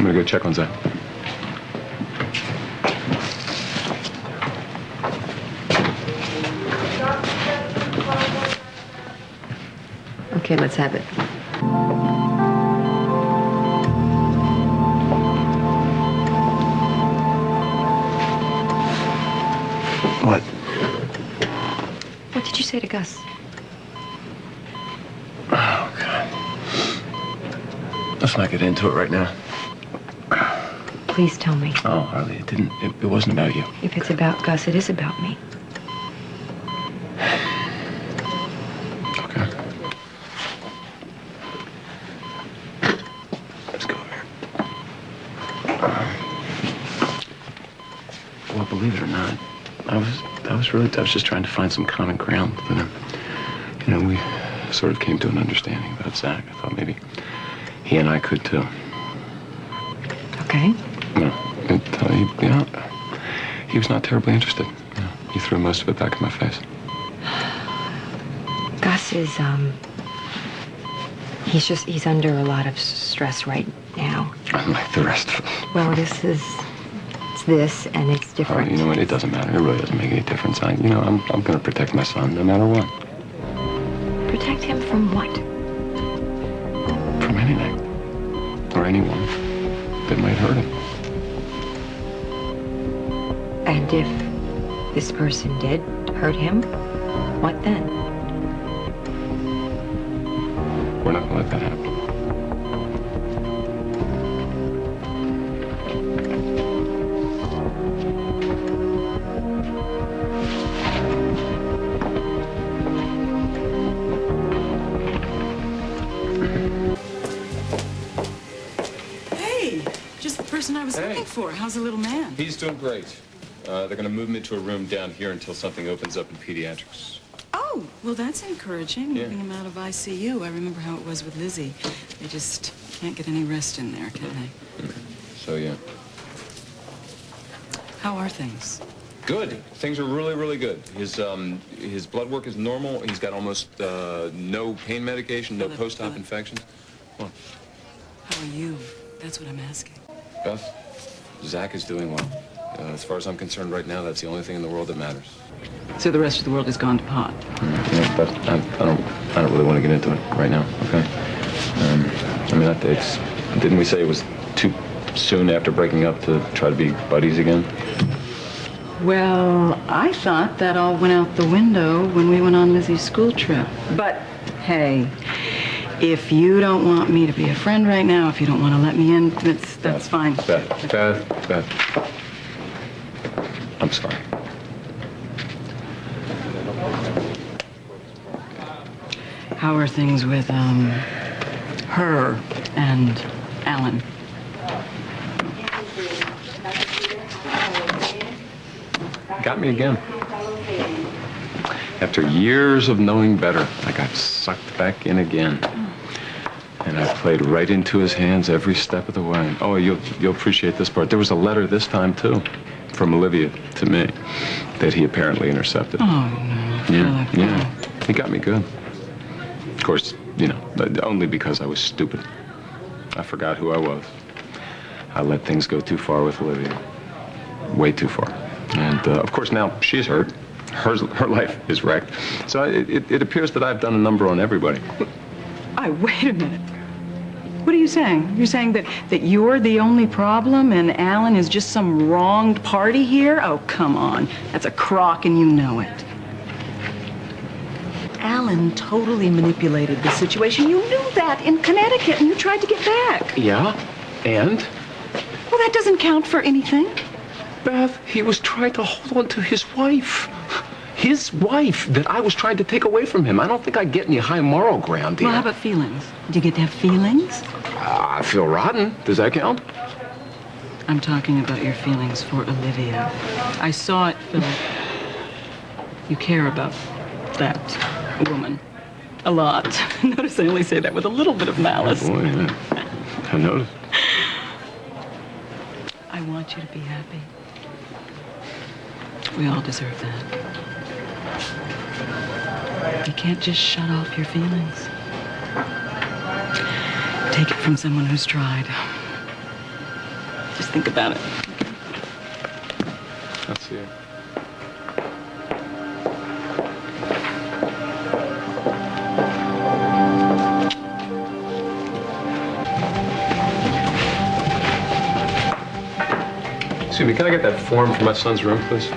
I'm gonna go check on Zach. Okay, let's have it. What? What did you say to Gus? Oh, God. Let's not get into it right now. Please tell me. Oh, Harley, it wasn't about you. If it's about Gus, it is about me. Okay. Let's go over here. Well, believe it or not, I was just trying to find some common ground with him. You know, we sort of came to an understanding about Zach. I thought maybe he and I could too. Okay. He was not terribly interested. You know, he threw most of it back in my face. Gus is, he's under a lot of stress right now. Unlike the rest of us. Well, it's this, and it's different. Oh, you know what? It doesn't matter. It really doesn't make any difference. I'm going to protect my son no matter what. Protect him from what? From anything. Or anyone that might hurt him. And if this person did hurt him, what then? We're not going to let that happen. Hey, just the person I was looking for. How's the little man? He's doing great. They're going to move him into a room down here until something opens up in pediatrics. Oh, well, that's encouraging. Yeah. Moving him out of ICU. I remember how it was with Lizzie. They just can't get any rest in there, can they? So, yeah. How are things? Good. Things are really, really good. His blood work is normal. He's got almost no pain medication, no post-op infections. What? How are you? That's what I'm asking. Beth, Zach is doing well. As far as I'm concerned right now, that's the only thing in the world that matters. So the rest of the world has gone to pot? Yeah, but I don't really want to get into it right now, okay? Didn't we say it was too soon after breaking up to try to be buddies again? Well, I thought that all went out the window when we went on Lizzie's school trip. But, hey, if you don't want me to be a friend right now, if you don't want to let me in, that's fine. Beth. I'm sorry. How are things with, her and Alan? Got me again. After years of knowing better, I got sucked back in again. And I played right into his hands every step of the way. Oh, you'll appreciate this part. There was a letter this time, too, from Olivia to me that he apparently intercepted. Oh, no. Yeah. He got me good. Of course, you know, only because I was stupid. I forgot who I was. I let things go too far with Olivia. Way too far. And, of course, now she's hurt. Her life is wrecked. So it appears that I've done a number on everybody. Wait a minute. What are you saying? You're saying that you're the only problem and Alan is just some wronged party here? Oh, come on. That's a crock and you know it. Alan totally manipulated the situation. You knew that in Connecticut and you tried to get back. Yeah? And? Well, that doesn't count for anything. Beth, he was trying to hold on to his wife. His wife that I was trying to take away from him. I don't think I get any high moral ground here. Well, how about feelings? Do you get to have feelings? I feel rotten. Does that count? I'm talking about your feelings for Olivia. I saw it, Phillip. You care about that woman a lot. Notice I only say that with a little bit of malice. Oh, boy, yeah. I noticed. I want you to be happy. We all deserve that. You can't just shut off your feelings. Take it from someone who's tried. Just think about it. Let's see it. Excuse me, can I get that form for my son's room, please?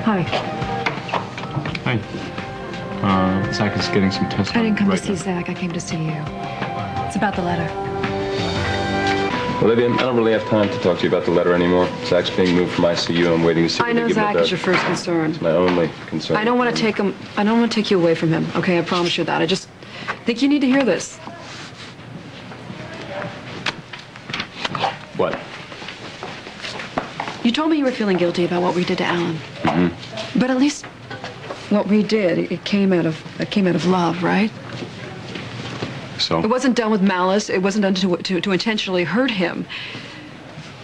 Hi. Hi. Zach is getting some tests. I didn't come right to see now. Zach. I came to see you. It's about the letter. Olivia, I don't really have time to talk to you about the letter anymore. Zach's being moved from ICU. I'm waiting to see I when they know give him a Zach bed. is your first concern. It's my only concern. I don't want to take him. I don't want to take you away from him. Okay, I promise you that. I just think you need to hear this. What? You told me you were feeling guilty about what we did to Alan. Mm-hmm. But at least what we did, it came out of love, right? So? It wasn't done with malice. It wasn't done to intentionally hurt him.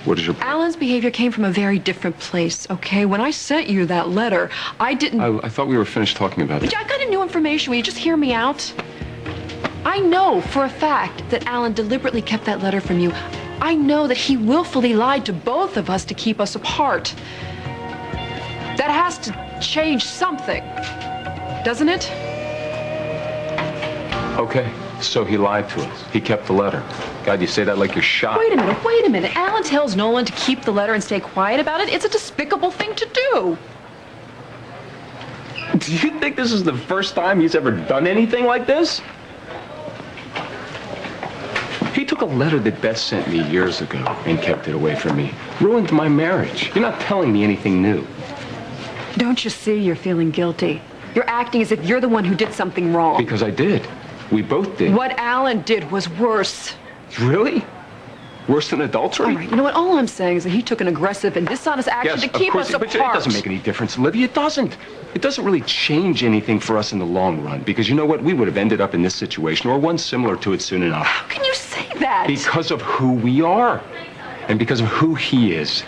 What is your point? Alan's behavior came from a very different place, okay? When I sent you that letter, I didn't... I thought we were finished talking about it. I got a new information. Will you just hear me out? I know for a fact that Alan deliberately kept that letter from you. I know that he willfully lied to both of us to keep us apart. That has to change something, doesn't it? Okay, so he lied to us. He kept the letter. God, you say that like you're shocked. Wait a minute. Alan tells Nolan to keep the letter and stay quiet about it. It's a despicable thing to do. Do you think this is the first time he's ever done anything like this? He took a letter that Beth sent me years ago and kept it away from me. Ruined my marriage. You're not telling me anything new. Don't you see you're feeling guilty? You're acting as if you're the one who did something wrong. Because I did. We both did. What Alan did was worse. Really? Worse than adultery? All right, you know what? All I'm saying is that he took an aggressive and dishonest action to keep us apart. But it doesn't make any difference, Olivia. It doesn't. It doesn't really change anything for us in the long run. Because you know what? We would have ended up in this situation or one similar to it soon enough. How can you say that? Because of who we are. And because of who he is.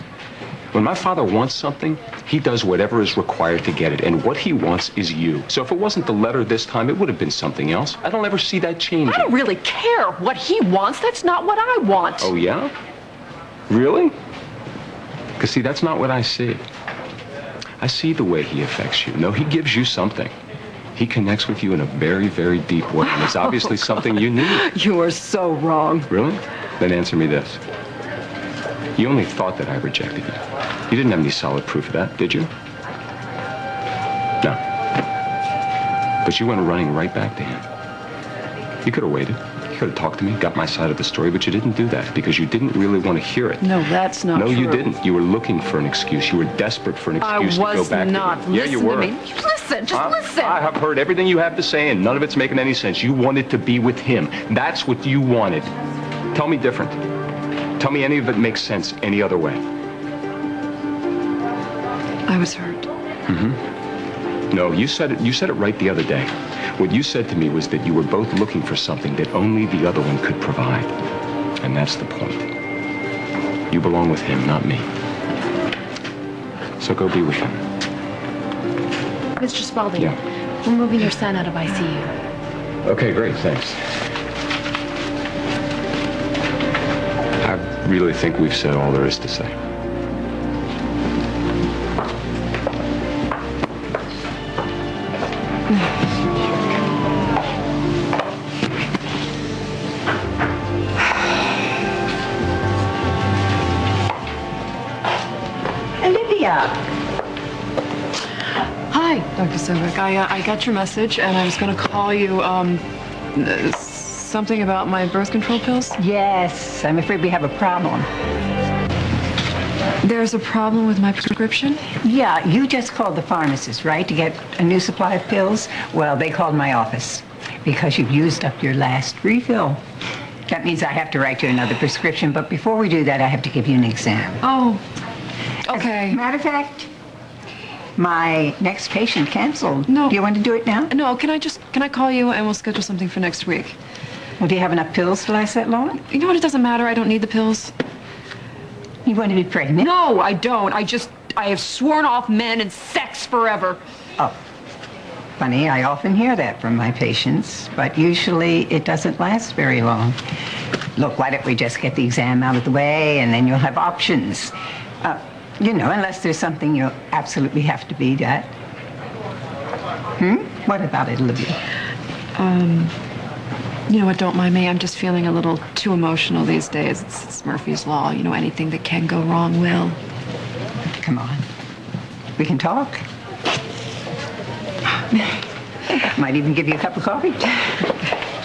When my father wants something, he does whatever is required to get it. And what he wants is you. So if it wasn't the letter this time, it would have been something else. I don't ever see that changing. I don't really care what he wants. That's not what I want. Oh, yeah? Really? Because, see, that's not what I see. I see the way he affects you. No, he gives you something. He connects with you in a very, very deep way. And it's obviously something you need. You are so wrong. Really? Then answer me this. You only thought that I rejected you. You didn't have any solid proof of that, did you? No. But you went running right back to him. You could have waited. You could have talked to me, got my side of the story, but you didn't do that because you didn't really want to hear it. No, that's not true. No, you didn't. You were looking for an excuse. You were desperate for an excuse to go back to him. I was not. Yeah, you were. Listen to me. Listen, just listen. I have heard everything you have to say, and none of it's making any sense. You wanted to be with him. That's what you wanted. Tell me different. Tell me any of it makes sense any other way. I was hurt. Mm-hmm. No, you said it right the other day. What you said to me was that you were both looking for something that only the other one could provide. And that's the point. You belong with him, not me. So go be with him. Mr. Spaulding, Yeah. we're moving your son out of ICU. Okay, great, thanks. I really think we've said all there is to say. Olivia! Hi, Dr. Sovic. I got your message, and I was going to call you, something about my birth control pills. Yes, I'm afraid we have a problem. There's a problem with my prescription? Yeah, you just called the pharmacist, right, to get a new supply of pills? Well, they called my office because you've used up your last refill. That means I have to write you another prescription, but before we do that, I have to give you an exam. Oh, okay. Matter of fact, my next patient canceled. No. Do you want to do it now? No, can I call you and we'll schedule something for next week? Well, do you have enough pills to last that long? You know what? It doesn't matter. I don't need the pills. You want to be pregnant? No, I don't. I have sworn off men and sex forever. Oh, Funny, I often hear that from my patients, but usually it doesn't last very long. Look, why don't we just get the exam out of the way, and then you'll have options. Unless there's something you absolutely have to be at. What about it, Olivia? You know what, don't mind me. I'm just feeling a little too emotional these days. It's Murphy's Law. You know, anything that can go wrong will. Come on. We can talk. Might even give you a cup of coffee.